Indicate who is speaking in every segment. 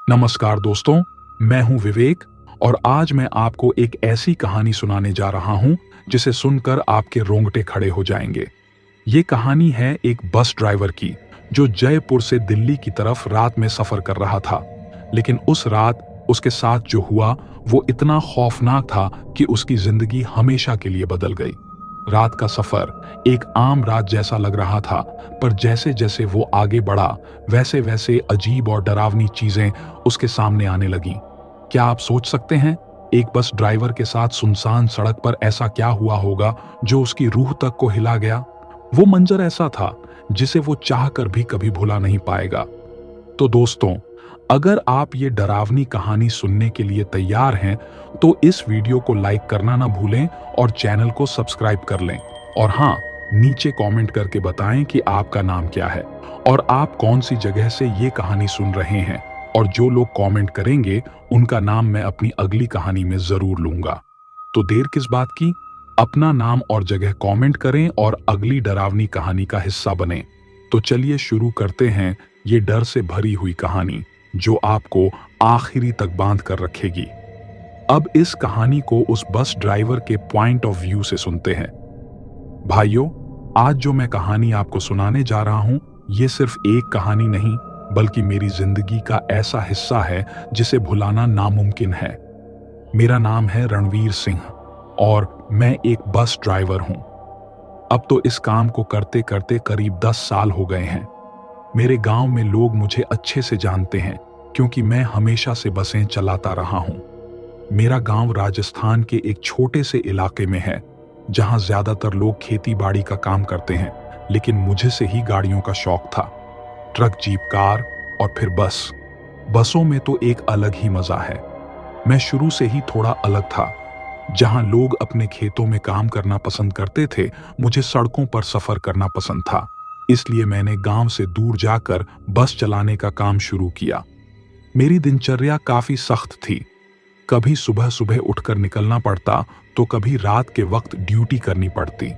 Speaker 1: नमस्कार दोस्तों, मैं हूं विवेक और आज मैं आपको एक ऐसी कहानी सुनाने जा रहा हूं जिसे सुनकर आपके रोंगटे खड़े हो जाएंगे। ये कहानी है एक बस ड्राइवर की जो जयपुर से दिल्ली की तरफ रात में सफर कर रहा था। लेकिन उस रात उसके साथ जो हुआ वो इतना खौफनाक था कि उसकी जिंदगी हमेशा के लिए बदल गई। रात का सफर एक आम रात जैसा लग रहा था, पर जैसे जैसे वो आगे बढ़ा वैसे वैसे अजीब और डरावनी चीजें उसके सामने आने लगीं। क्या आप सोच सकते हैं एक बस ड्राइवर के साथ सुनसान सड़क पर ऐसा क्या हुआ होगा जो उसकी रूह तक को हिला गया? वो मंजर ऐसा था जिसे वो चाहकर भी कभी भुला नहीं पाएगा। तो दोस्तों, अगर आप ये डरावनी कहानी सुनने के लिए तैयार हैं तो इस वीडियो को लाइक करना ना भूलें और चैनल को सब्सक्राइब कर लें। और हाँ, नीचे कमेंट करके बताएं कि आपका नाम क्या है और आप कौन सी जगह से ये कहानी सुन रहे हैं। और जो लोग कमेंट करेंगे उनका नाम मैं अपनी अगली कहानी में जरूर लूंगा। तो देर किस बात की, अपना नाम और जगह कमेंट करें और अगली डरावनी कहानी का हिस्सा बने। तो चलिए शुरू करते हैं ये डर से भरी हुई कहानी जो आपको आखिरी तक बांध कर रखेगी। अब इस कहानी को उस बस ड्राइवर के पॉइंट ऑफ व्यू से सुनते हैं। भाइयों, आज जो मैं कहानी आपको सुनाने जा रहा हूं ये सिर्फ एक कहानी नहीं बल्कि मेरी जिंदगी का ऐसा हिस्सा है जिसे भुलाना नामुमकिन है। मेरा नाम है रणवीर सिंह और मैं एक बस ड्राइवर हूं। अब तो इस काम को करते करते करीब 10 साल हो गए हैं। मेरे गांव में लोग मुझे अच्छे से जानते हैं क्योंकि मैं हमेशा से बसें चलाता रहा हूं। मेरा गांव राजस्थान के एक छोटे से इलाके में है जहां ज्यादातर लोग खेती बाड़ी का काम करते हैं, लेकिन मुझे से ही गाड़ियों का शौक था। ट्रक, जीप, कार और फिर बस। बसों में तो एक अलग ही मजा है। मैं शुरू से ही थोड़ा अलग था। जहां लोग अपने खेतों में काम करना पसंद करते थे, मुझे सड़कों पर सफर करना पसंद था। इसलिए मैंने गांव से दूर जाकर बस चलाने का काम शुरू किया। मेरी दिनचर्या काफी सख्त थी। कभी सुबह सुबह उठकर निकलना पड़ता तो कभी रात के वक्त ड्यूटी करनी पड़ती,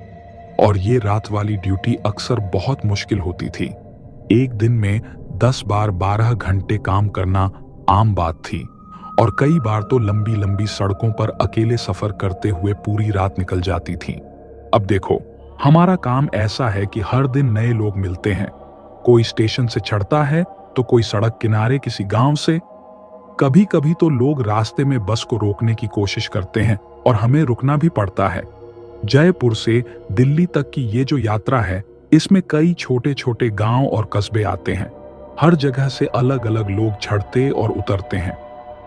Speaker 1: और ये रात वाली ड्यूटी अक्सर बहुत मुश्किल होती थी। एक दिन में 10 बार 12 घंटे काम करना आम बात थी, और कई बार तो लंबी लंबी सड़कों पर अकेले सफर करते हुए पूरी रात निकल जाती थी। अब देखो, हमारा काम ऐसा है कि हर दिन नए लोग मिलते हैं। कोई स्टेशन से चढ़ता है तो कोई सड़क किनारे किसी गांव से। कभी कभी तो लोग रास्ते में बस को रोकने की कोशिश करते हैं और हमें रुकना भी पड़ता है। जयपुर से दिल्ली तक की ये जो यात्रा है, इसमें कई छोटे छोटे गांव और कस्बे आते हैं। हर जगह से अलग अलग लोग चढ़ते और उतरते हैं।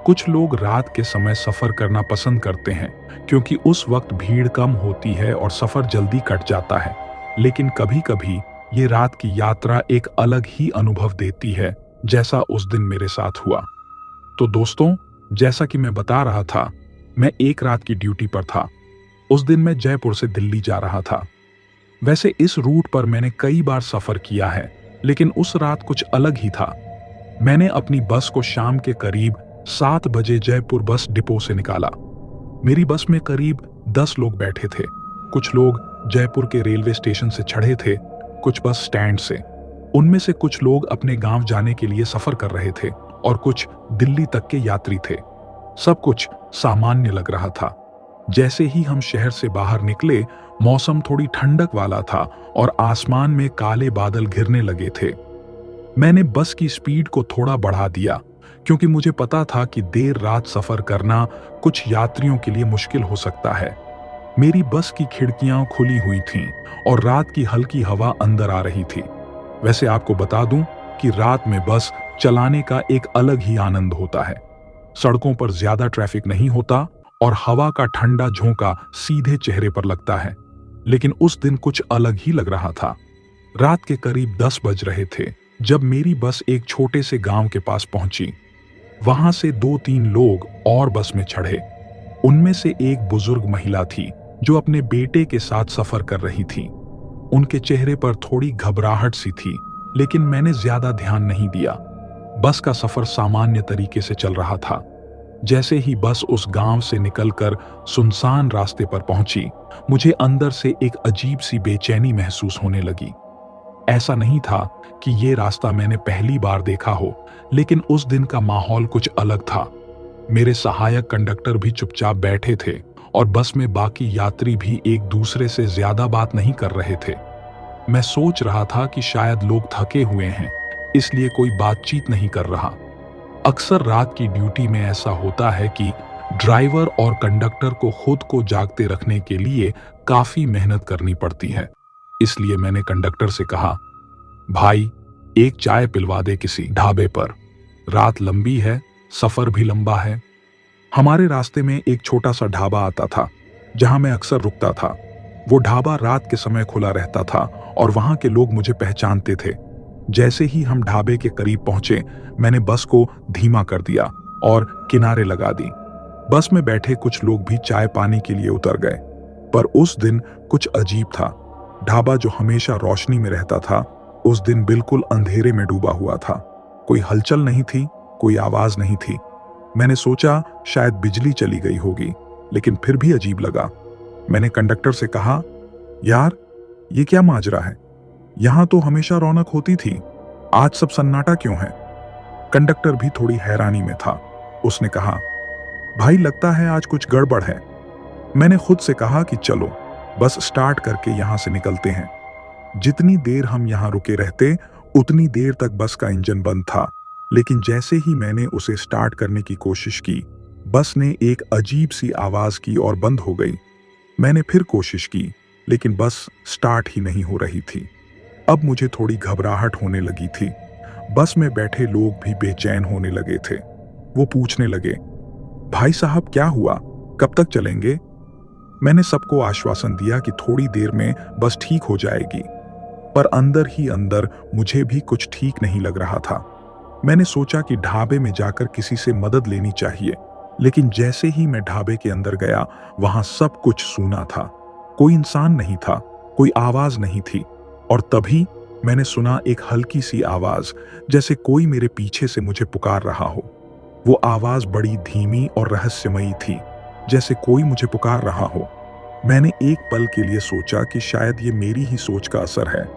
Speaker 1: कुछ लोग रात के समय सफर करना पसंद करते हैं क्योंकि उस वक्त भीड़ कम होती है और सफर जल्दी कट जाता है। लेकिन कभी कभी ये रात की यात्रा एक अलग ही अनुभव देती है, जैसा उस दिन मेरे साथ हुआ। तो दोस्तों, जैसा कि मैं बता रहा था, मैं एक रात की ड्यूटी पर था। उस दिन मैं जयपुर से दिल्ली जा रहा था। वैसे इस रूट पर मैंने कई बार सफर किया है, लेकिन उस रात कुछ अलग ही था। मैंने अपनी बस को शाम के करीब 7 बजे जयपुर बस डिपो से निकाला। मेरी बस में करीब 10 लोग बैठे थे। कुछ लोग जयपुर के रेलवे स्टेशन से चढ़े थे, कुछ बस स्टैंड से। उनमें से कुछ लोग अपने गांव जाने के लिए सफर कर रहे थे और कुछ दिल्ली तक के यात्री थे। सब कुछ सामान्य लग रहा था। जैसे ही हम शहर से बाहर निकले, मौसम थोड़ी ठंडक वाला था और आसमान में काले बादल घिरने लगे थे। मैंने बस की स्पीड को थोड़ा बढ़ा दिया क्योंकि मुझे पता था कि देर रात सफर करना कुछ यात्रियों के लिए मुश्किल हो सकता है। मेरी बस की खिड़कियां खुली हुई थीं और रात की हल्की हवा अंदर आ रही थी। वैसे आपको बता दूं कि रात में बस चलाने का एक अलग ही आनंद होता है। सड़कों पर ज्यादा ट्रैफिक नहीं होता और हवा का ठंडा झोंका सीधे चेहरे पर लगता है। लेकिन उस दिन कुछ अलग ही लग रहा था। रात के करीब 10 बज रहे थे जब मेरी बस एक छोटे से गांव के पास पहुंची। वहां से 2-3 लोग और बस में चढ़े। उनमें से एक बुजुर्ग महिला थी जो अपने बेटे के साथ सफर कर रही थी। उनके चेहरे पर थोड़ी घबराहट सी थी, लेकिन मैंने ज्यादा ध्यान नहीं दिया। बस का सफर सामान्य तरीके से चल रहा था। जैसे ही बस उस गांव से निकलकर सुनसान रास्ते पर पहुंची, मुझे अंदर से एक अजीब सी बेचैनी महसूस होने लगी। ऐसा नहीं था कि ये रास्ता मैंने पहली बार देखा हो, लेकिन उस दिन का माहौल कुछ अलग था। मेरे सहायक कंडक्टर भी चुपचाप बैठे थे और बस में बाकी यात्री भी एक दूसरे से ज्यादा बात नहीं कर रहे थे। मैं सोच रहा था कि शायद लोग थके हुए हैं, इसलिए कोई बातचीत नहीं कर रहा। अक्सर रात की ड्यूटी में ऐसा होता है कि ड्राइवर और कंडक्टर को खुद को जागते रखने के लिए काफी मेहनत करनी पड़ती है। इसलिए मैंने कंडक्टर से कहा, भाई एक चाय पिलवा दे किसी ढाबे पर। रात लंबी है, सफर भी लंबा है। हमारे रास्ते में एक छोटा सा ढाबा आता था जहां मैं अक्सर रुकता था। वो ढाबा रात के समय खुला रहता था और वहां के लोग मुझे पहचानते थे। जैसे ही हम ढाबे के करीब पहुंचे, मैंने बस को धीमा कर दिया और किनारे लगा दी। बस में बैठे कुछ लोग भी चाय पानी के लिए उतर गए। पर उस दिन कुछ अजीब था। ढाबा जो हमेशा रोशनी में रहता था, उस दिन बिल्कुल अंधेरे में डूबा हुआ था। कोई हलचल नहीं थी, कोई आवाज नहीं थी। मैंने सोचा शायद बिजली चली गई होगी, लेकिन फिर भी अजीब लगा। मैंने कंडक्टर से कहा, यार ये क्या माजरा है? यहां तो हमेशा रौनक होती थी, आज सब सन्नाटा क्यों है? कंडक्टर भी थोड़ी हैरानी में था। उसने कहा, भाई लगता है आज कुछ गड़बड़ है। मैंने खुद से कहा कि चलो बस स्टार्ट करके यहां से निकलते हैं। जितनी देर हम यहां रुके रहते, उतनी देर तक बस का इंजन बंद था। लेकिन जैसे ही मैंने उसे स्टार्ट करने की कोशिश की, बस ने एक अजीब सी आवाज की और बंद हो गई। मैंने फिर कोशिश की, लेकिन बस स्टार्ट ही नहीं हो रही थी। अब मुझे थोड़ी घबराहट होने लगी थी। बस में बैठे लोग भी बेचैन होने लगे थे। वो पूछने लगे, भाई साहब क्या हुआ, कब तक चलेंगे? मैंने सबको आश्वासन दिया कि थोड़ी देर में बस ठीक हो जाएगी, पर अंदर ही अंदर मुझे भी कुछ ठीक नहीं लग रहा था। मैंने सोचा कि ढाबे में जाकर किसी से मदद लेनी चाहिए, लेकिन जैसे ही मैं ढाबे के अंदर गया, वहां सब कुछ सूना था। कोई इंसान नहीं था, कोई आवाज नहीं थी। और तभी मैंने सुना एक हल्की सी आवाज, जैसे कोई मेरे पीछे से मुझे पुकार रहा हो। वो आवाज बड़ी धीमी और रहस्यमयी थी, जैसे कोई मुझे पुकार रहा हो। मैंने एक पल के लिए सोचा कि शायद ये मेरी ही सोच का असर है,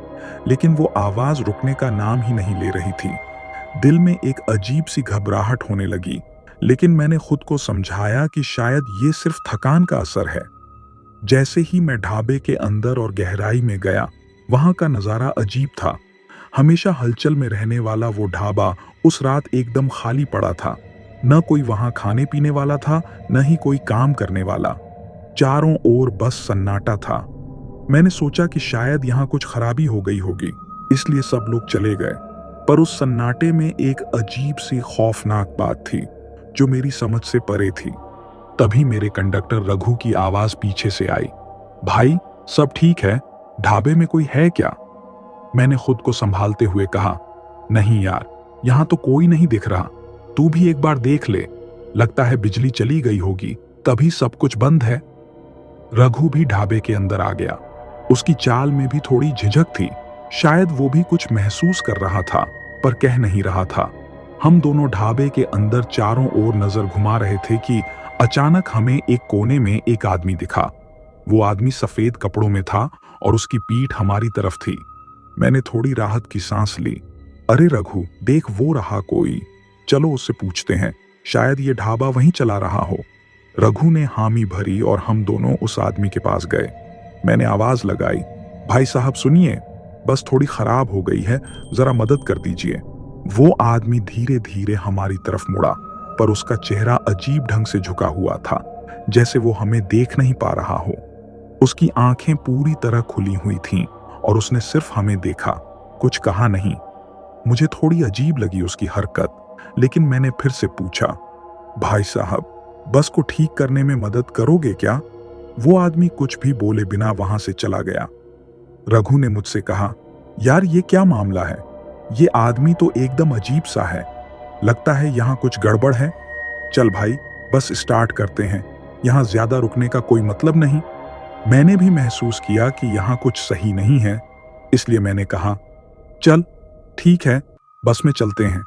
Speaker 1: लेकिन वो आवाज रुकने का नाम ही नहीं ले रही थी। दिल में एक अजीब सी घबराहट होने लगी, लेकिन मैंने खुद को समझाया कि शायद ये सिर्फ थकान का असर है। जैसे ही मैं ढाबे के अंदर और गहराई में गया, वहां का नजारा अजीब था। हमेशा हलचल में रहने वाला वो ढाबा उस रात एकदम खाली पड़ा था। न कोई वहां खाने पीने वाला था, न ही कोई काम करने वाला। चारों ओर बस सन्नाटा था। मैंने सोचा कि शायद यहां कुछ खराबी हो गई होगी, इसलिए सब लोग चले गए। पर उस सन्नाटे में एक अजीब सी खौफनाक बात थी, जो मेरी समझ से परे थी। तभी मेरे कंडक्टर रघु की आवाज पीछे से आई, भाई सब ठीक है, ढाबे में कोई है क्या? मैंने खुद को संभालते हुए कहा, नहीं यार, यहां तो कोई नहीं दिख रहा। तू भी एक बार देख ले, लगता है बिजली चली गई होगी, तभी सब कुछ बंद है। रघु भी ढाबे के अंदर आ गया। उसकी चाल में भी थोड़ी झिझक थी। शायद वो भी कुछ महसूस कर रहा था, पर कह नहीं रहा था। हम दोनों ढाबे के अंदर चारों ओर नजर घुमा रहे थे कि अचानक हमें एक कोने में एक आदमी दिखा। वो आदमी सफेद कपड़ों में था और उसकी पीठ हमारी तरफ थी। मैंने थोड़ी राहत की सांस ली। अरे रघु, देख वो रहा कोई, चलो उससे पूछते हैं, शायद ये ढाबा वहीं चला रहा हो। रघु ने हामी भरी और हम दोनों उस आदमी के पास गए। मैंने आवाज लगाई, भाई साहब सुनिए, बस थोड़ी खराब हो गई है, जरा मदद कर दीजिए। वो आदमी धीरे धीरे हमारी तरफ मुड़ा, पर उसका चेहरा अजीब ढंग से झुका हुआ था, जैसे वो हमें देख नहीं पा रहा हो। उसकी आंखें पूरी तरह खुली हुई थीं और उसने सिर्फ हमें देखा, कुछ कहा नहीं। मुझे थोड़ी अजीब लगी उसकी हरकत, लेकिन मैंने फिर से पूछा, भाई साहब बस को ठीक करने में मदद करोगे क्या? वो आदमी कुछ भी बोले बिना वहां से चला गया। रघु ने मुझसे कहा, यार ये क्या मामला है? ये आदमी तो एकदम अजीब सा है, लगता है यहां कुछ गड़बड़ है। चल भाई बस स्टार्ट करते हैं, यहां ज्यादा रुकने का कोई मतलब नहीं। मैंने भी महसूस किया कि यहां कुछ सही नहीं है, इसलिए मैंने कहा, चल ठीक है, बस में चलते हैं।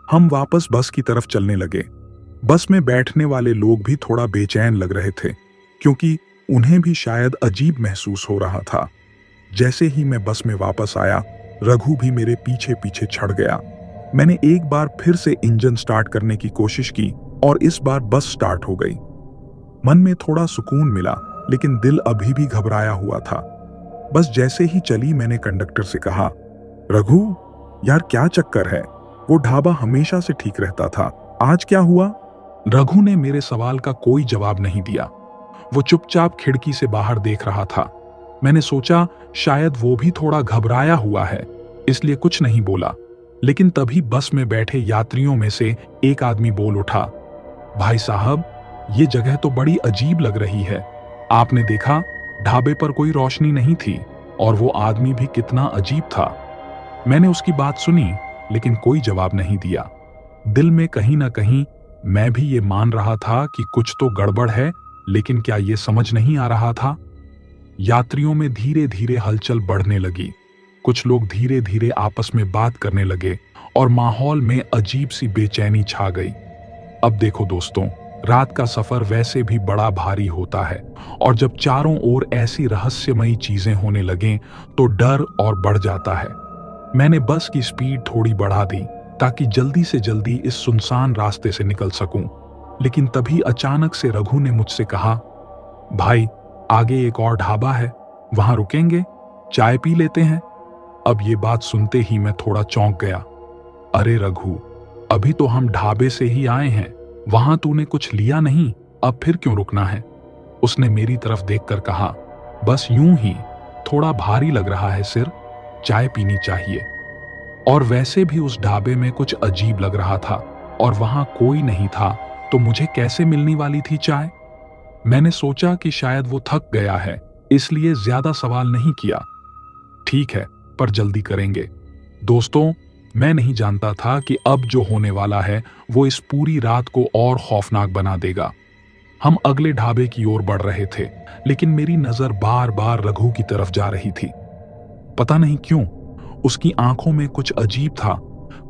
Speaker 1: हम वापस बस की तरफ चलने लगे। बस में बैठने वाले लोग भी थोड़ा बेचैन लग रहे थे, क्योंकि उन्हें भी शायद अजीब महसूस हो रहा था। जैसे ही मैं बस में वापस आया, रघु भी मेरे पीछे पीछे चढ़ गया। मैंने एक बार फिर से इंजन स्टार्ट करने की कोशिश की और इस बार बस स्टार्ट हो गई। मन में थोड़ा सुकून मिला, लेकिन दिल अभी भी घबराया हुआ था। बस जैसे ही चली मैंने कंडक्टर से कहा, रघु यार क्या चक्कर है? वो ढाबा हमेशा से ठीक रहता था, आज क्या हुआ? रघु ने मेरे सवाल का कोई जवाब नहीं दिया। वो चुपचाप खिड़की से बाहर देख रहा था। मैंने सोचा शायद वो भी थोड़ा घबराया हुआ है, इसलिए कुछ नहीं बोला। लेकिन तभी बस में बैठे यात्रियों में से एक आदमी बोल उठा, भाई साहब ये जगह तो बड़ी अजीब लग रही है। आपने देखा ढाबे पर कोई रोशनी नहीं थी और वो आदमी भी कितना अजीब था। मैंने उसकी बात सुनी लेकिन कोई जवाब नहीं दिया। दिल में कहीं ना कहीं मैं भी ये मान रहा था कि कुछ तो गड़बड़ है, लेकिन क्या ये समझ नहीं आ रहा था। यात्रियों में धीरे धीरे हलचल बढ़ने लगी। कुछ लोग धीरे धीरे आपस में बात करने लगे और माहौल में अजीब सी बेचैनी छा गई। अब देखो दोस्तों, रात का सफर वैसे भी बड़ा भारी होता है और जब चारों ओर ऐसी रहस्यमयी चीजें होने लगें तो डर और बढ़ जाता है। मैंने बस की स्पीड थोड़ी बढ़ा दी ताकि जल्दी से जल्दी इस सुनसान रास्ते से निकल सकूं। लेकिन तभी अचानक से रघु ने मुझसे कहा, भाई आगे एक और ढाबा है, वहां रुकेंगे, चाय पी लेते हैं। अब ये बात सुनते ही मैं थोड़ा चौंक गया। अरे रघु, अभी तो हम ढाबे से ही आए हैं, वहां तूने कुछ लिया नहीं, अब फिर क्यों रुकना है? उसने मेरी तरफ देखकर कहा, बस यूं ही, थोड़ा भारी लग रहा है सिर, चाय पीनी चाहिए। और वैसे भी उस ढाबे में कुछ अजीब लग रहा था और वहां कोई नहीं था, तो मुझे कैसे मिलने वाली थी चाय? मैंने सोचा कि शायद वो थक गया है, इसलिए ज्यादा सवाल नहीं किया। ठीक है, पर जल्दी करेंगे। दोस्तों, मैं नहीं जानता था कि अब जो होने वाला है वो इस पूरी रात को और खौफनाक बना देगा। हम अगले ढाबे की ओर बढ़ रहे थे, लेकिन मेरी नजर बार बार रघु की तरफ जा रही थी। पता नहीं क्यों, उसकी आंखों में कुछ अजीब था,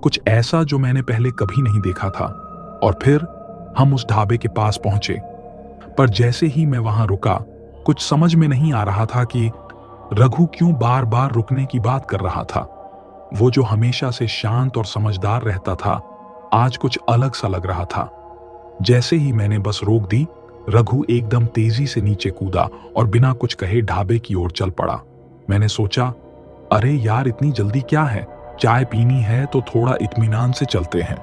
Speaker 1: कुछ ऐसा जो मैंने पहले कभी नहीं देखा था। और फिर हम उस ढाबे के पास पहुंचे, पर जैसे ही मैं वहां रुका, कुछ समझ में नहीं आ रहा था कि रघु क्यों बार बार रुकने की बात कर रहा था। वो जो हमेशा से शांत और समझदार रहता था, आज कुछ अलग सा लग रहा था। जैसे ही मैंने बस रोक दी, रघु एकदम तेजी से नीचे कूदा और बिना कुछ कहे ढाबे की ओर चल पड़ा। मैंने सोचा, अरे यार इतनी जल्दी क्या है, चाय पीनी है तो थोड़ा इत्मीनान से चलते हैं।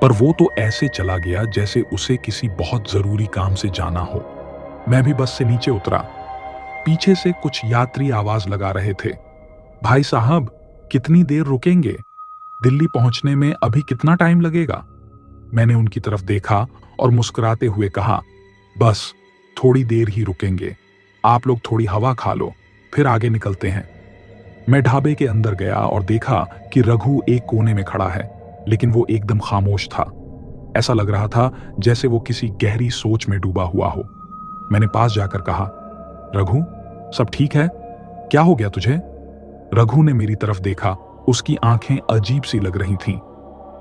Speaker 1: पर वो तो ऐसे चला गया जैसे उसे किसी बहुत जरूरी काम से जाना हो। मैं भी बस से नीचे उतरा। पीछे से कुछ यात्री आवाज लगा रहे थे, भाई साहब कितनी देर रुकेंगे? दिल्ली पहुंचने में अभी कितना टाइम लगेगा? मैंने उनकी तरफ देखा और मुस्कुराते हुए कहा, बस थोड़ी देर ही रुकेंगे, आप लोग थोड़ी हवा खा लो, फिर आगे निकलते हैं। मैं ढाबे के अंदर गया और देखा कि रघु एक कोने में खड़ा है, लेकिन वो एकदम खामोश था। ऐसा लग रहा था जैसे वो किसी गहरी सोच में डूबा हुआ हो। मैंने पास जाकर कहा, रघु सब ठीक है? क्या हो गया तुझे? रघु ने मेरी तरफ देखा, उसकी आंखें अजीब सी लग रही थीं।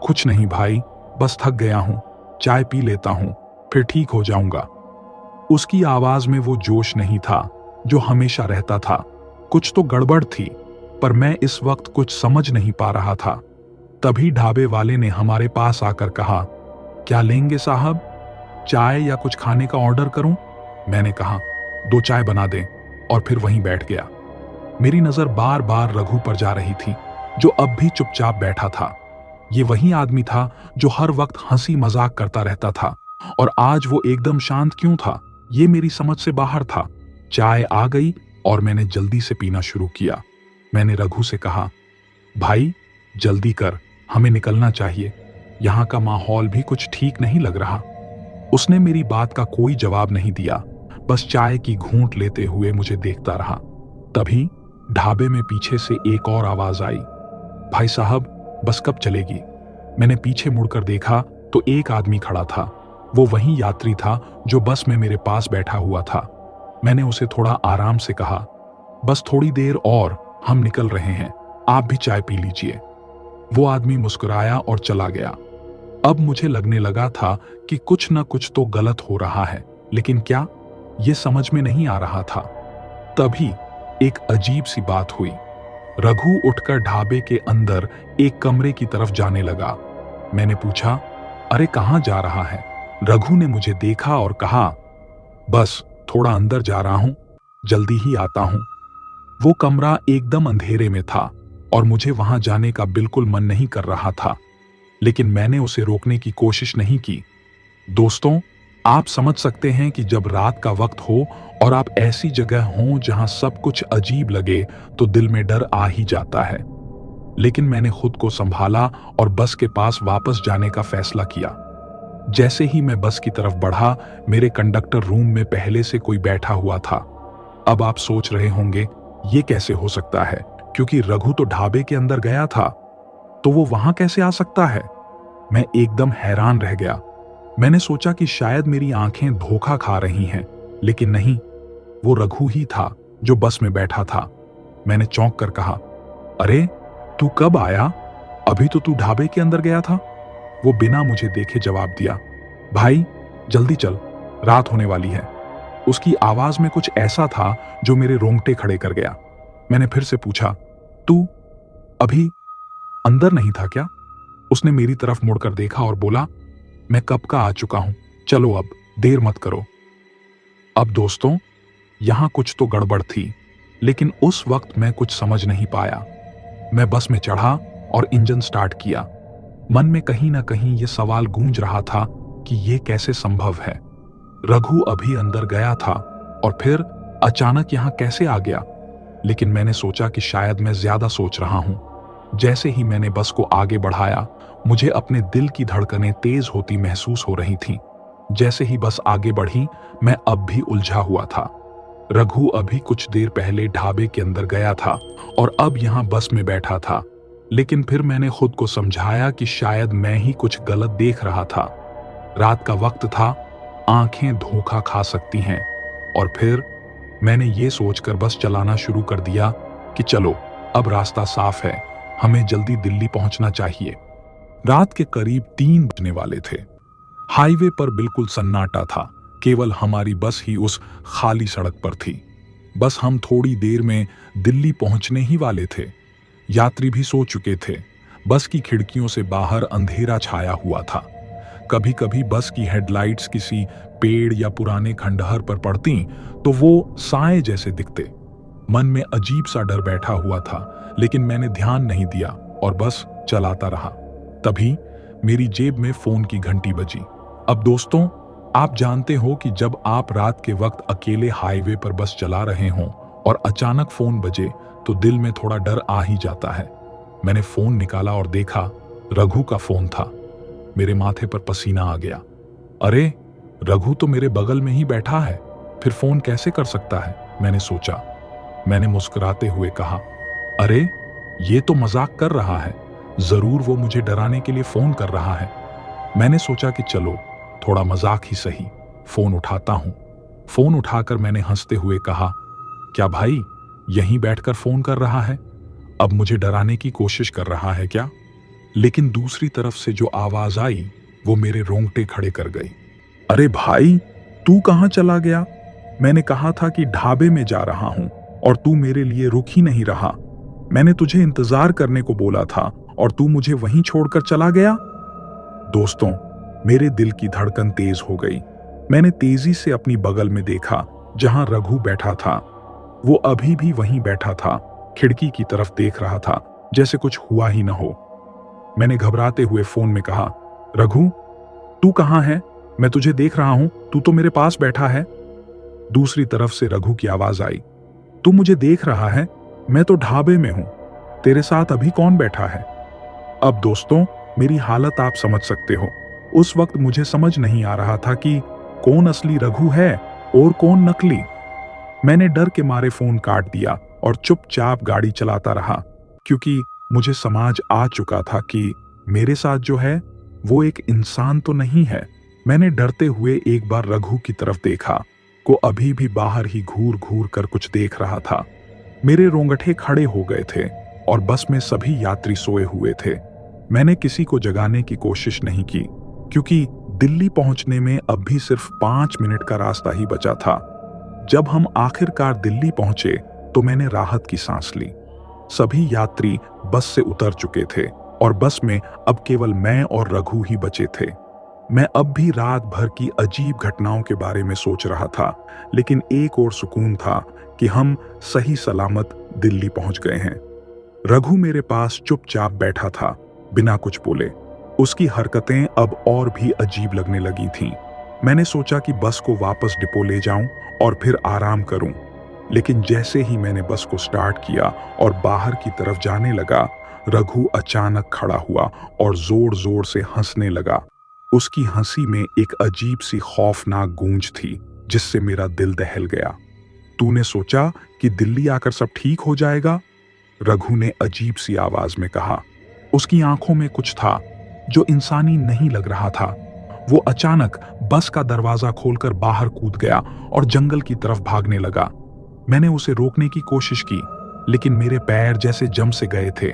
Speaker 1: कुछ नहीं भाई, बस थक गया हूं, चाय पी लेता हूं, फिर ठीक हो जाऊंगा। उसकी आवाज में वो जोश नहीं था जो हमेशा रहता था। कुछ तो गड़बड़ थी, पर मैं इस वक्त कुछ समझ नहीं पा रहा था। तभी ढाबे वाले ने हमारे पास आकर कहा, क्या लेंगे साहब, चाय या कुछ खाने का ऑर्डर करूं? मैंने कहा, 2 चाय बना दें, और फिर वहीं बैठ गया। मेरी नजर बार बार रघु पर जा रही थी, जो अब भी चुपचाप बैठा था। ये वही आदमी था जो हर वक्त हंसी मजाक करता रहता था, और आज वो एकदम शांत क्यों था, ये मेरी समझ से बाहर था। चाय आ गई और मैंने जल्दी से पीना शुरू किया। मैंने रघु से कहा, भाई जल्दी कर, हमें निकलना चाहिए, यहाँ का माहौल भी कुछ ठीक नहीं लग रहा। उसने मेरी बात का कोई जवाब नहीं दिया, बस चाय की घूंट लेते हुए मुझे देखता रहा। तभी ढाबे में पीछे से एक और आवाज आई, भाई साहब बस कब चलेगी? मैंने पीछे मुड़कर देखा तो एक आदमी खड़ा था। वो वही यात्री था जो बस में मेरे पास बैठा हुआ था। मैंने उसे थोड़ा आराम से कहा, बस थोड़ी देर और, हम निकल रहे हैं, आप भी चाय पी लीजिए। वो आदमी मुस्कुराया और चला गया। अब मुझे लगने लगा था कि कुछ न कुछ तो गलत हो रहा है, लेकिन क्या, ये समझ में नहीं आ रहा था। तभी एक अजीब सी बात हुई। रघु उठकर ढाबे के अंदर एक कमरे की तरफ जाने लगा। मैंने पूछा, अरे कहाँ जा रहा है? रघु ने मुझे देखा और कहा, बस थोड़ा अंदर जा रहा हूं, जल्दी ही आता हूं। वो कमरा एकदम अंधेरे में था और मुझे वहां जाने का बिल्कुल मन नहीं कर रहा था, लेकिन मैंने उसे रोकने की कोशिश नहीं की। दोस्तों, आप समझ सकते हैं कि जब रात का वक्त हो और आप ऐसी जगह हों जहां सब कुछ अजीब लगे तो दिल में डर आ ही जाता है। लेकिन मैंने खुद को संभाला और बस के पास वापस जाने का फैसला किया। जैसे ही मैं बस की तरफ बढ़ा, मेरे कंडक्टर रूम में पहले से कोई बैठा हुआ था। अब आप सोच रहे होंगे, ये कैसे हो सकता है, क्योंकि रघु तो ढाबे के अंदर गया था, तो वो वहां कैसे आ सकता है? मैं एकदम हैरान रह गया। मैंने सोचा कि शायद मेरी आंखें धोखा खा रही हैं, लेकिन नहीं, वो रघु ही था जो बस में बैठा था। मैंने चौंक कर कहा, अरे तू कब आया? अभी तो तू ढाबे के अंदर गया था। वो बिना मुझे देखे जवाब दिया, भाई जल्दी चल, रात होने वाली है। उसकी आवाज में कुछ ऐसा था जो मेरे रोंगटे खड़े कर गया। मैंने फिर से पूछा, तू अभी अंदर नहीं था क्या? उसने मेरी तरफ मुड़कर देखा और बोला, मैं कब का आ चुका हूं, चलो अब देर मत करो। अब दोस्तों, यहां कुछ तो गड़बड़ थी, लेकिन उस वक्त मैं कुछ समझ नहीं पाया। मैं बस में चढ़ा और इंजन स्टार्ट किया। मन में कहीं ना कहीं यह सवाल गूंज रहा था कि यह कैसे संभव है। रघु अभी अंदर गया था और फिर अचानक यहां कैसे आ गया? लेकिन मैंने सोचा कि शायद मैं ज्यादा सोच रहा हूं। जैसे ही मैंने बस को आगे बढ़ाया, मुझे अपने दिल की धड़कनें तेज होती महसूस हो रही थीं। जैसे ही बस आगे बढ़ी, मैं अब भी उलझा हुआ था। रघु अभी कुछ देर पहले ढाबे के अंदर गया था और अब यहां बस में बैठा था। लेकिन फिर मैंने खुद को समझाया कि शायद मैं ही कुछ गलत देख रहा था। रात का वक्त था, आंखें धोखा खा सकती हैं। और फिर मैंने ये सोचकर बस चलाना शुरू कर दिया कि चलो अब रास्ता साफ है, हमें जल्दी दिल्ली पहुंचना चाहिए। रात के करीब 3 बजने वाले थे। हाईवे पर बिल्कुल सन्नाटा था, केवल हमारी बस ही उस खाली सड़क पर थी। बस हम थोड़ी देर में दिल्ली पहुंचने ही वाले थे। यात्री भी सो चुके थे। बस की खिड़कियों से बाहर अंधेरा छाया हुआ था। कभी कभी बस की हेडलाइट्स किसी पेड़ या पुराने खंडहर पर पड़ती तो वो साए जैसे दिखते। मन में अजीब सा डर बैठा हुआ था, लेकिन मैंने ध्यान नहीं दिया और बस चलाता रहा। तभी मेरी जेब में फोन की घंटी बजी। अब दोस्तों, आप जानते हो कि जब आप रात के वक्त अकेले हाईवे पर बस चला रहे हों और अचानक फोन बजे तो दिल में थोड़ा डर आ ही जाता है। मैंने फोन निकाला और देखा, रघु का फोन था। मेरे माथे पर पसीना आ गया। अरे, रघु तो मेरे बगल में ही बैठा है, फिर फोन कैसे कर सकता है? मैंने सोचा। मैंने मुस्कुराते हुए कहा, अरे ये तो मजाक कर रहा है, जरूर वो मुझे डराने के लिए फोन कर रहा है। मैंने सोचा कि चलो थोड़ा मजाक ही सही, फोन उठाता हूं। फोन उठाकर मैंने हंसते हुए कहा, क्या भाई यहीं बैठकर फोन कर रहा है? अब मुझे डराने की कोशिश कर रहा है क्या? लेकिन दूसरी तरफ से जो आवाज आई वो मेरे रोंगटे खड़े कर गई। अरे भाई, तू कहां चला गया? मैंने कहा था कि ढाबे में जा रहा हूं और तू मेरे लिए रुक ही नहीं रहा। मैंने तुझे इंतजार करने को बोला था और तू मुझे वहीं छोड़कर चला गया। दोस्तों, मेरे दिल की धड़कन तेज हो गई। मैंने तेजी से अपनी बगल में देखा जहां रघु बैठा था। वो अभी भी वहीं बैठा था, खिड़की की तरफ देख रहा था, जैसे कुछ हुआ ही न हो। मैंने घबराते हुए फोन में कहा, रघु तू कहां है? मैं तुझे देख रहा हूं, तू तो मेरे पास बैठा है। दूसरी तरफ से रघु की आवाज आई, तू मुझे देख रहा है? मैं तो ढाबे में हूं, तेरे साथ अभी कौन बैठा है? अब दोस्तों, मेरी हालत आप समझ सकते हो। उस वक्त मुझे समझ नहीं आ रहा था कि कौन असली रघु है और कौन नकली। मैंने डर के मारे फोन काट दिया और चुपचाप गाड़ी चलाता रहा, क्योंकि मुझे समझ आ चुका था कि मेरे साथ जो है वो एक इंसान तो नहीं है। मैंने डरते हुए एक बार रघु की तरफ देखा, को अभी भी बाहर ही घूर घूर कर कुछ देख रहा था। मेरे रोंगटे खड़े हो गए थे और बस में सभी यात्री सोए हुए थे। मैंने किसी को जगाने की कोशिश नहीं की, क्योंकि दिल्ली पहुंचने में अब भी सिर्फ 5 मिनट का रास्ता ही बचा था। जब हम आखिरकार दिल्ली पहुंचे तो मैंने राहत की सांस ली। सभी यात्री बस से उतर चुके थे और बस में अब केवल मैं और रघु ही बचे थे। मैं अब भी रात भर की अजीब घटनाओं के बारे में सोच रहा था, लेकिन एक और सुकून था कि हम सही सलामत दिल्ली पहुंच गए हैं। रघु मेरे पास चुपचाप बैठा था, बिना कुछ बोले। उसकी हरकतें अब और भी अजीब लगने लगी थीं। मैंने सोचा कि बस को वापस डिपो ले जाऊं और फिर आराम करूं, लेकिन जैसे ही मैंने बस को स्टार्ट किया और बाहर की तरफ जाने लगा, रघु अचानक खड़ा हुआ और जोर जोर से हंसने लगा। उसकी हंसी में एक अजीब सी खौफनाक गूंज थी, जिससे मेरा दिल दहल गया। तूने सोचा कि दिल्ली आकर सब ठीक हो जाएगा? रघु ने अजीब सी आवाज में कहा। उसकी आंखों में कुछ था जो इंसानी नहीं लग रहा था। वो अचानक बस का दरवाजा खोलकर बाहर कूद गया और जंगल की तरफ भागने लगा। मैंने उसे रोकने की कोशिश की, लेकिन मेरे पैर जैसे जम से गए थे।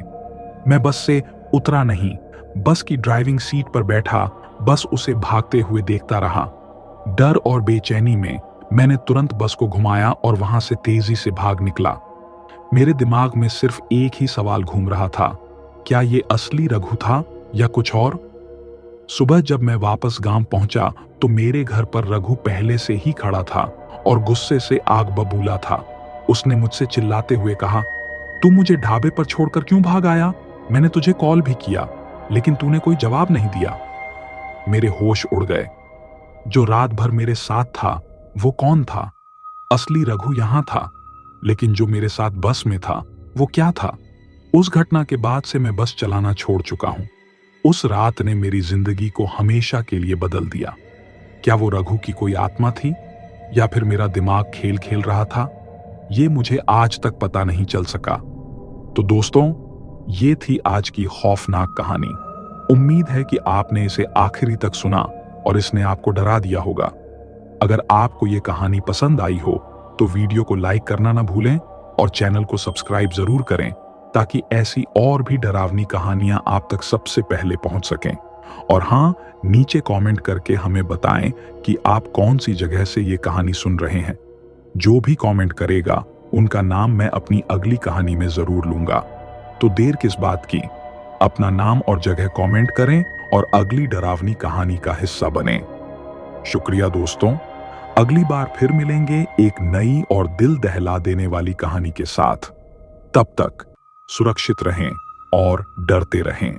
Speaker 1: मैं बस से उतरा नहीं, बस की ड्राइविंग सीट पर बैठा बस उसे भागते हुए देखता रहा। डर और बेचैनी में मैंने तुरंत बस को घुमाया और वहां से तेजी से भाग निकला। मेरे दिमाग में सिर्फ एक ही सवाल घूम रहा था, क्या ये असली रघु था या कुछ और? सुबह जब मैं वापस गांव पहुंचा तो मेरे घर पर रघु पहले से ही खड़ा था और गुस्से से आग बबूला था। उसने मुझसे चिल्लाते हुए कहा, तू मुझे ढाबे पर छोड़कर क्यों भाग आया? मैंने तुझे कॉल भी किया, लेकिन तूने कोई जवाब नहीं दिया। मेरे होश उड़ गए। जो रात भर मेरे साथ था वो कौन था? असली रघु यहां था, लेकिन जो मेरे साथ बस में था वो क्या था? उस घटना के बाद से मैं बस चलाना छोड़ चुका हूं। उस रात ने मेरी जिंदगी को हमेशा के लिए बदल दिया। क्या वो रघु की कोई आत्मा थी या फिर मेरा दिमाग खेल खेल रहा था? ये मुझे आज तक पता नहीं चल सका। तो दोस्तों, ये थी आज की खौफनाक कहानी। उम्मीद है कि आपने इसे आखिरी तक सुना और इसने आपको डरा दिया होगा। अगर आपको ये कहानी पसंद आई हो तो वीडियो को लाइक करना ना भूलें और चैनल को सब्सक्राइब जरूर करें, ताकि ऐसी और भी डरावनी कहानियां आप तक सबसे पहले पहुंच सकें। और हाँ, नीचे कमेंट करके हमें बताएं कि आप कौन सी जगह से ये कहानी सुन रहे हैं। जो भी कमेंट करेगा उनका नाम मैं अपनी अगली कहानी में जरूर लूंगा। तो देर किस बात की, अपना नाम और जगह कमेंट करें और अगली डरावनी कहानी का हिस्सा बने। शुक्रिया दोस्तों, अगली बार फिर मिलेंगे एक नई और दिल दहला देने वाली कहानी के साथ। तब तक सुरक्षित रहें और डरते रहें।